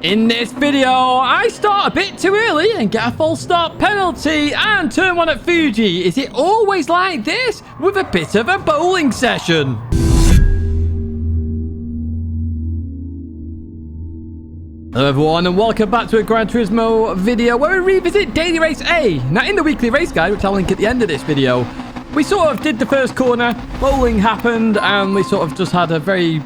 In this video, I start a bit too early and get a full stop penalty and turn one at Fuji. Is it always like this with a bit of a bowling session? Hello everyone and welcome back to a Gran Turismo video where we revisit Daily Race A. Now in the weekly race guide, which I'll link at the end of this video, we sort of did the first corner, bowling happened, and we sort of just had a very,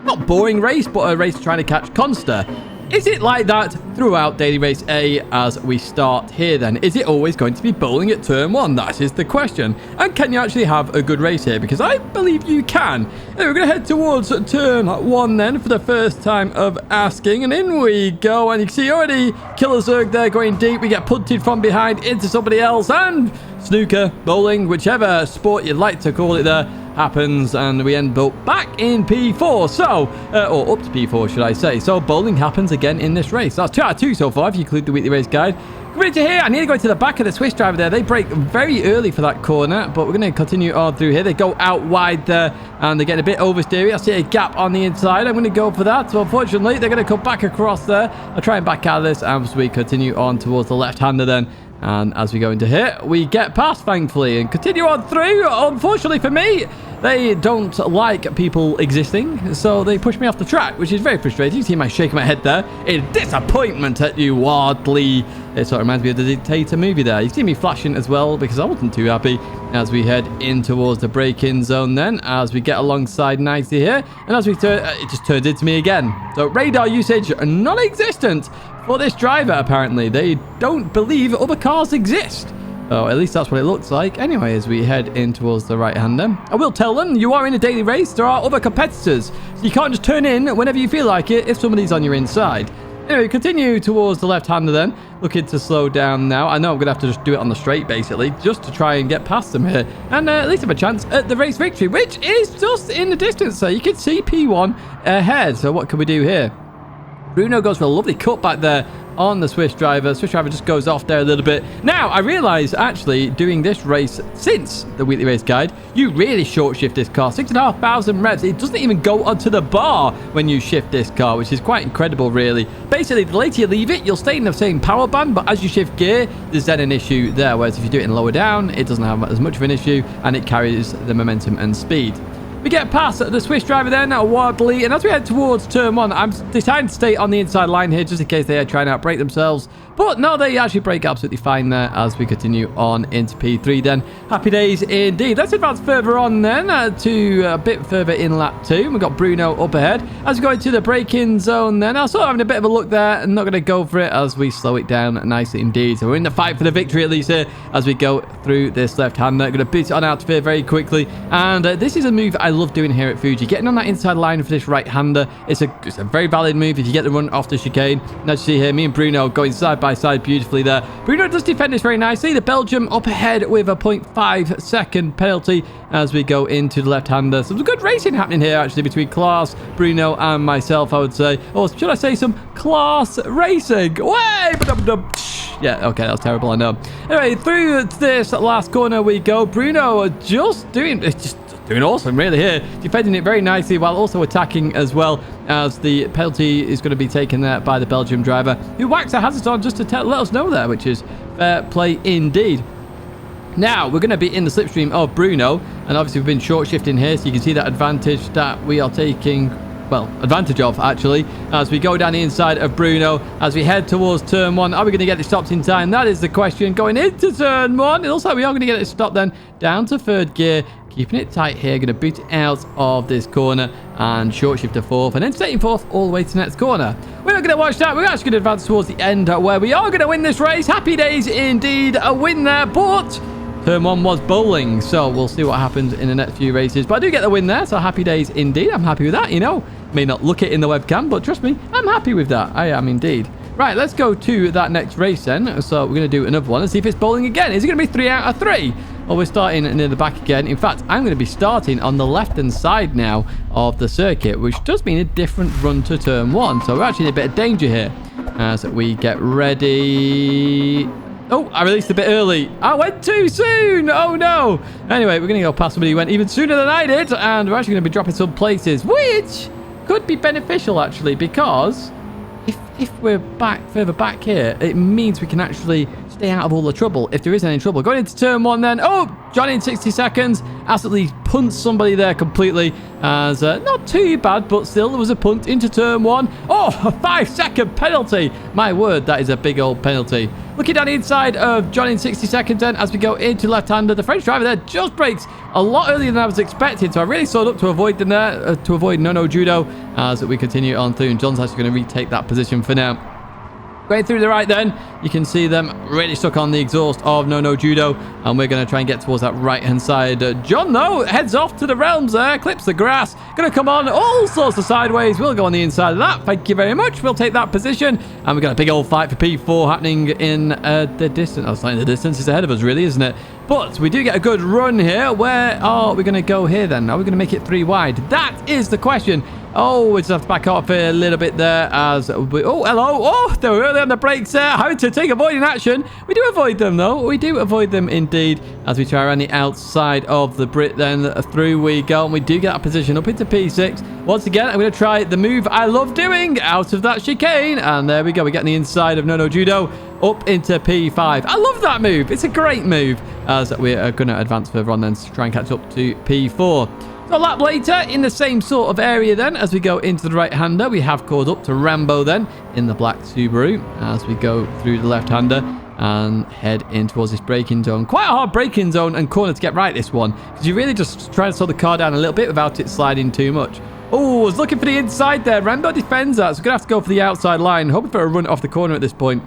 not boring race, but a race trying to catch Consta. Is it like that throughout Daily Race A as we start here then? Is it always going to be bowling at turn 1? That is the question. And can you actually have a good race here? Because I believe you can. Anyway, we're going to head towards turn 1 then for the first time of asking. And in we go. And you can see already Killer Zerg there going deep. We get punted from behind into somebody else. And snooker, bowling, whichever sport you'd like to call it there, happens, and we end up back in P4, so or up to P4 should I say. So bowling happens again in this race. That's 2 out of 2 so far if you include the weekly race guide. Coming into here, I need to go to the back of the Swiss driver there. They break very early for that corner, but we're going to continue on through here. They go out wide there and they're getting a bit oversteery. I see a gap on the inside. I'm going to go for that. So unfortunately they're going to come back across there. I'll try and back out of this as we continue on towards the left-hander then. And as we go into here, we get past, thankfully, and continue on through. Unfortunately for me, they don't like people existing, so they push me off the track, which is very frustrating. You see me shaking my head there in disappointment at you, Wardley. It sort of reminds me of the Dictator movie there. You see me flashing as well because I wasn't too happy as we head in towards the break-in zone then, as we get alongside nicely here. And as we turn, it just turns into me again. So radar usage non-existent for this driver, apparently. They don't believe other cars exist. Oh, at least that's what it looks like. Anyway, as we head in towards the right-hander, I will tell them you are in a daily race. There are other competitors. So you can't just turn in whenever you feel like it if somebody's on your inside. Anyway, continue towards the left-hander then. Looking to slow down now. I know I'm going to have to just do it on the straight, basically, just to try and get past them here. And at least have a chance at the race victory, which is just in the distance. So you can see P1 ahead. So what can we do here? Bruno goes for a lovely cut back there on the Swiss driver. Swiss driver just goes off there a little bit. Now, I realise, actually, doing this race since the weekly race guide, you really short shift this car. 6,500 revs. It doesn't even go onto the bar when you shift this car, which is quite incredible, really. Basically, the later you leave it, you'll stay in the same power band, but as you shift gear, there's then an issue there. Whereas if you do it in lower down, it doesn't have as much of an issue, and it carries the momentum and speed. We get past the Swiss driver there, now Wardley, and as we head towards turn 1, I'm deciding to stay on the inside line here just in case they are trying to outbrake themselves. But no, they actually break absolutely fine there as we continue on into P3 then. Happy days indeed. Let's advance further on then to a bit further in lap 2. We've got Bruno up ahead. As we go into the break-in zone then, I was sort of having a bit of a look there and not going to go for it as we slow it down nicely indeed. So we're in the fight for the victory at least here as we go through this left-hander. Going to beat it on out of here very quickly. And this is a move I love doing here at Fuji. Getting on that inside line for this right-hander, it's a very valid move if you get the run off the chicane. And as you see here, me and Bruno going side by side beautifully there. Bruno does defend this very nicely. The Belgium up ahead with a 0.5 second penalty as we go into the left-hander. Some good racing happening here actually between Klaas, Bruno and myself, I would say. Or should I say some class racing? Way! Yeah, okay, that was terrible, I know. Anyway, through this last corner we go. Bruno just doing awesome really here, defending it very nicely while also attacking as well, as the penalty is going to be taken there by the Belgium driver who whacks a hazard on just to let us know there, which is fair play indeed. Now we're going to be in the slipstream of Bruno, and obviously we've been short shifting here, so you can see that advantage that we are taking, well, advantage of actually, as we go down the inside of Bruno as we head towards turn 1. Are we going to get it stopped in time? That is the question. Going into turn 1, it looks like we are going to get it stopped then down to 3rd gear, keeping it tight here. Going to boot it out of this corner and short shift to 4th, and then staying 4th all the way to the next corner. We're not going to watch that. We're actually going to advance towards the end where we are going to win this race. Happy days indeed, a win there, but turn 1 was bowling, so we'll see what happens in the next few races. But I do get the win there, so happy days indeed. I'm happy with that, you know. May not look it in the webcam, but trust me, I'm happy with that. I am indeed. Right, let's go to that next race then. So we're going to do another one and see if it's bowling again. Is it going to be 3 out of 3? Or we're starting near the back again. In fact, I'm going to be starting on the left-hand side now of the circuit, which does mean a different run to turn 1. So we're actually in a bit of danger here as we get ready. Oh, I released a bit early. I went too soon. Oh, no. Anyway, we're going to go past somebody who went even sooner than I did. And we're actually going to be dropping some places, which could be beneficial, actually, because if we're further back here, it means we can actually stay out of all the trouble if there is any trouble. Going into turn 1 then. Oh, Johnny in 60 seconds absolutely punts somebody there completely. As not too bad, but still there was a punt into turn 1. Oh, a 5-second penalty. My word, that is a big old penalty. Looking down the inside of Johnny in 60 seconds then as we go into left-hander. The French driver there just brakes a lot earlier than I was expecting, so I really stood up to avoid them there, to avoid no judo as we continue on through. And John's actually going to retake that position for now. Going through the right then, you can see them really stuck on the exhaust of no judo, and we're going to try and get towards that right-hand side. John, though, heads off to the realms there, clips the grass, going to come on all sorts of sideways. We'll go on the inside of that. Thank you very much. We'll take that position, and we've got a big old fight for P4 happening in the distance. I was saying the distance is ahead of us, really, isn't it? But we do get a good run here. Where are we going to go here then? Are we going to make it 3 wide? That is the question. Oh, we just have to back off here a little bit there as we... Oh, hello. Oh, they were early on the brakes there. How to take avoiding action. We do avoid them, though. We do avoid them indeed as we try around the outside of the Brit then. Through we go, and we do get that position up into P6. Once again, I'm going to try the move I love doing out of that chicane. And there we go. We get on the inside of no judo up into P5. I love that move. It's a great move as we are going to advance further on then to try and catch up to P4. So a lap later, in the same sort of area then, as we go into the right-hander, we have caught up to Rambo then in the black Subaru as we go through the left-hander and head in towards this braking zone. Quite a hard braking zone and corner to get right, this one, because you really just try to slow the car down a little bit without it sliding too much. Oh, I was looking for the inside there. Rambo defends that, so we're going to have to go for the outside line, hoping for a run off the corner at this point.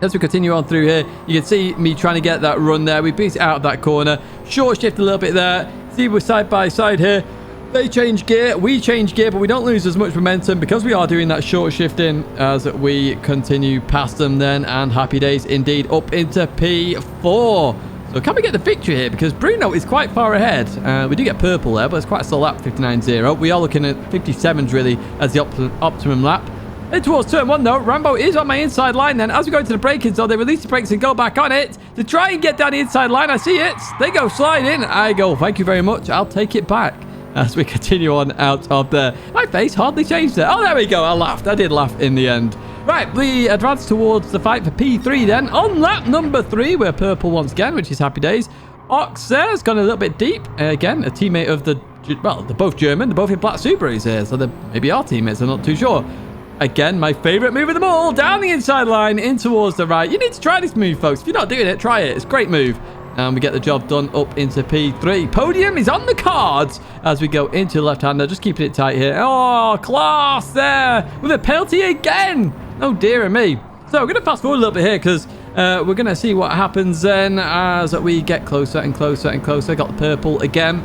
As we continue on through here, you can see me trying to get that run there. We beat it out of that corner. Short shift a little bit there. See, we're side by side here. They change gear, we change gear, but we don't lose as much momentum because we are doing that short shifting as we continue past them then. And happy days indeed up into P4. So can we get the victory here? Because Bruno is quite far ahead. We do get purple there, but it's quite a slow lap, 59.0. We are looking at 57s really as the optimum lap. And towards turn 1 though, Rambo is on my inside line then. As we go into the braking zone, they release the brakes and go back on it to try and get down the inside line. I see it. They go sliding. I go, thank you very much. I'll take it back as we continue on out of there. My face hardly changed there. Oh, there we go. I laughed. I did laugh in the end. Right, we advance towards the fight for P3 then. On lap number 3, we're purple once again, which is happy days. Ox there has gone a little bit deep. Again, a teammate of the... Well, they're both German. They're both in black Subarus here, so they're maybe our teammates. I'm not too sure. Again, my favorite move of them all, down the inside line, in towards the right. You need to try this move, folks. If you're not doing it, try it. It's a great move. And we get the job done up into P3. Podium is on the cards as we go into the left-hander. Just keeping it tight here. Oh, class there with a penalty again. Oh, dear me. So we're going to fast forward a little bit here because we're going to see what happens then as we get closer and closer and closer. Got the purple again.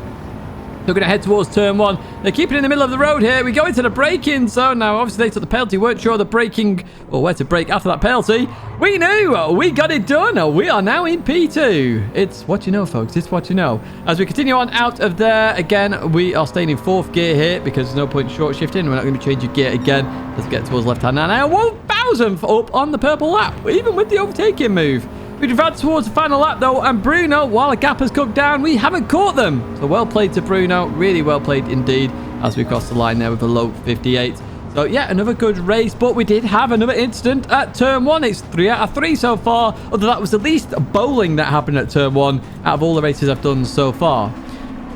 They're going to head towards turn 1. They're keeping in the middle of the road here. We go into the braking zone. Now, obviously, they took the penalty. Weren't sure the braking or where to brake after that penalty. We knew. We got it done. We are now in P2. It's what you know, folks. It's what you know. As we continue on out of there, again, we are staying in 4th gear here because there's no point short shifting. We're not going to be changing gear again. Let's get towards left hand. And now 1,000 up on the purple lap, even with the overtaking move. We've advanced towards the final lap, though, and Bruno, while the gap has cooked down, we haven't caught them. So well played to Bruno. Really well played indeed as we cross the line there with a low 58. So, yeah, another good race, but we did have another incident at turn 1. It's 3 out of 3 so far, although that was the least bowling that happened at turn 1 out of all the races I've done so far.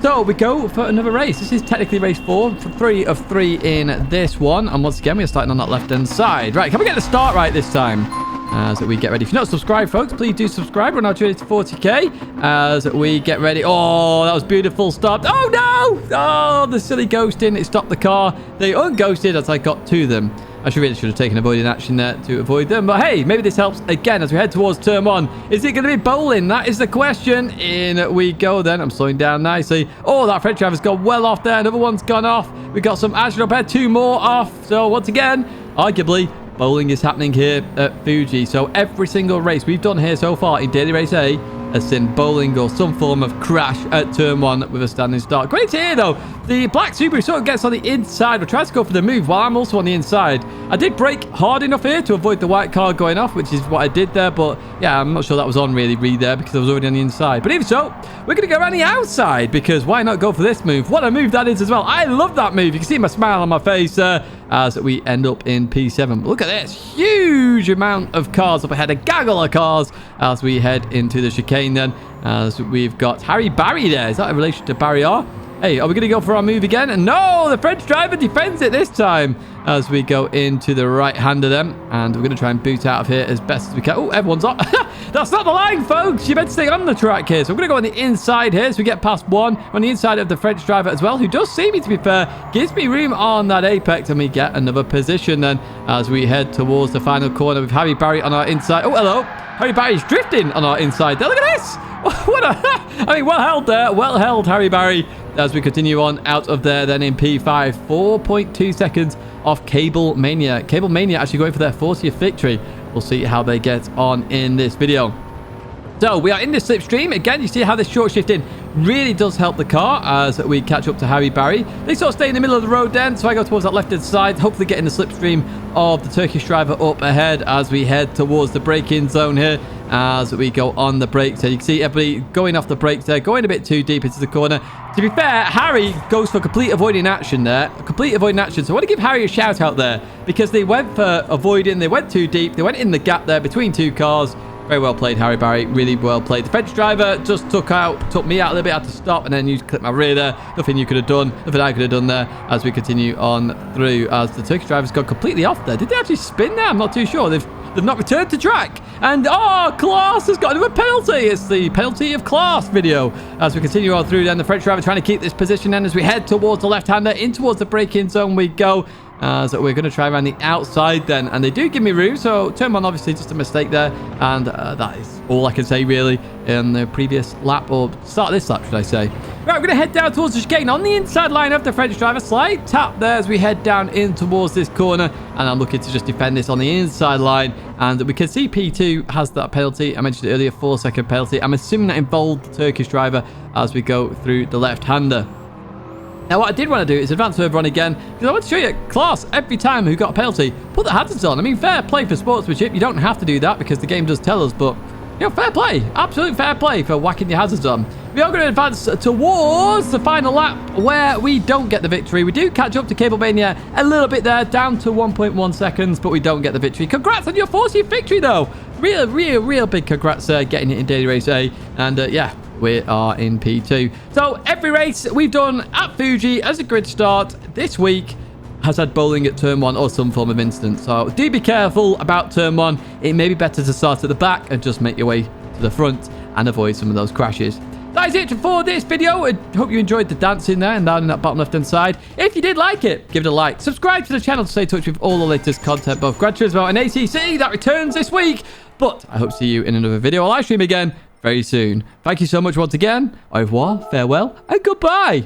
So we go for another race. This is technically race 4, 3 of 3 in this one. And once again, we're starting on that left-hand side. Right, can we get the start right this time? As we get ready. If you're not subscribed, folks, please do subscribe. We're now journey to 40k as we get ready. Oh, that was beautiful start. Oh, no! Oh, the silly ghosting. It stopped the car. They unghosted as I got to them. I really should have taken avoiding action there to avoid them. But hey, maybe this helps again as we head towards turn 1. Is it going to be bowling? That is the question. In we go then. I'm slowing down nicely. Oh, that French driver's gone well off there. Another one's gone off. We've got some action up there. 2 more off. So once again, arguably, bowling is happening here at Fuji. So every single race we've done here so far in Daily Race A has seen bowling or some form of crash at turn 1 with a standing start. Great to hear, though. The black Subaru sort of gets on the inside. We're trying to go for the move while I'm also on the inside. I did brake hard enough here to avoid the white car going off, which is what I did there. But yeah, I'm not sure that was on really there because I was already on the inside. But even so, we're going to go around the outside because why not go for this move? What a move that is as well. I love that move. You can see my smile on my face as we end up in P7. Look at this huge amount of cars up ahead, a gaggle of cars as we head into the chicane then, as we've got Harry Barry there. Is that a relation to Barry R? Hey, are we going to go for our move again? And no, the French driver defends it this time as we go into the right-hander then. And we're going to try and boot out of here as best as we can. Oh, everyone's up. That's not the line, folks. You meant to stay on the track here. So we're going to go on the inside here as we get past one. On the inside of the French driver as well, who does see me, to be fair. Gives me room on that apex, and we get another position then as we head towards the final corner with Harry Barry on our inside. Oh, hello. Harry Barry's drifting on our inside there. Look at this. What a... I mean, well held there. Well held, Harry Barry. As we continue on out of there then in P5. 4.2 seconds off Cable Mania. Cable Mania actually going for their 40th victory. We'll see how they get on in this video. So we are in the slipstream. Again, you see how this short shifting really does help the car as we catch up to Harry Barry. They sort of stay in the middle of the road then, so I go towards that left-hand side, hopefully getting the slipstream of the Turkish driver up ahead as we head towards the braking zone here as we go on the brakes. So you can see everybody going off the brakes there, going a bit too deep into the corner. To be fair, Harry goes for complete avoiding action there. Complete avoiding action. So I want to give Harry a shout out there because they went for avoiding. They went too deep. They went in the gap there between two cars. Very well played, Harry Barry. Really well played. The French driver just took me out a little bit. I had to stop and then you clip my rear there. Nothing you could have done. Nothing I could have done there as we continue on through as the Turkish driver's gone completely off there. Did they actually spin there? I'm not too sure. They've not returned to track. And, Class has got another penalty. It's the penalty of Class video. As we continue on through then, the French driver trying to keep this position then as we head towards the left-hander. In towards the braking zone we go. So we're going to try around the outside then. And they do give me room. So turn one, obviously, just a mistake there. And that is all I can say, really, in the previous lap. Or start of this lap, should I say. Right, we're going to head down towards the chicane on the inside line of the French driver. Slight tap there as we head down in towards this corner. And I'm looking to just defend this on the inside line. And we can see P2 has that penalty. I mentioned it earlier, 4-second penalty. I'm assuming that involved the Turkish driver as we go through the left-hander. Now, what I did want to do is advance further on again, because I want to show you Class every time who got a penalty. Put the hazards on. I mean, fair play for sportsmanship. You don't have to do that because the game does tell us, but, you know, fair play. Absolute fair play for whacking your hazards on. We are going to advance towards the final lap where we don't get the victory. We do catch up to Cable Mania a little bit there, down to 1.1 seconds, but we don't get the victory. Congrats on your 40th victory, though. Real big congrats getting it in Daily Race A. And, yeah. We are in P2. So every race we've done at Fuji as a grid start this week has had bowling at turn 1 or some form of instance. So do be careful about turn 1. It may be better to start at the back and just make your way to the front and avoid some of those crashes. That is it for this video. I hope you enjoyed the dancing there and down in that bottom left hand side. If you did like it, give it a like. Subscribe to the channel to stay in touch with all the latest content, both Gran Turismo and ACC that returns this week. But I hope to see you in another video. I'll live stream again very soon. Thank you so much once again. Au revoir, farewell, and goodbye.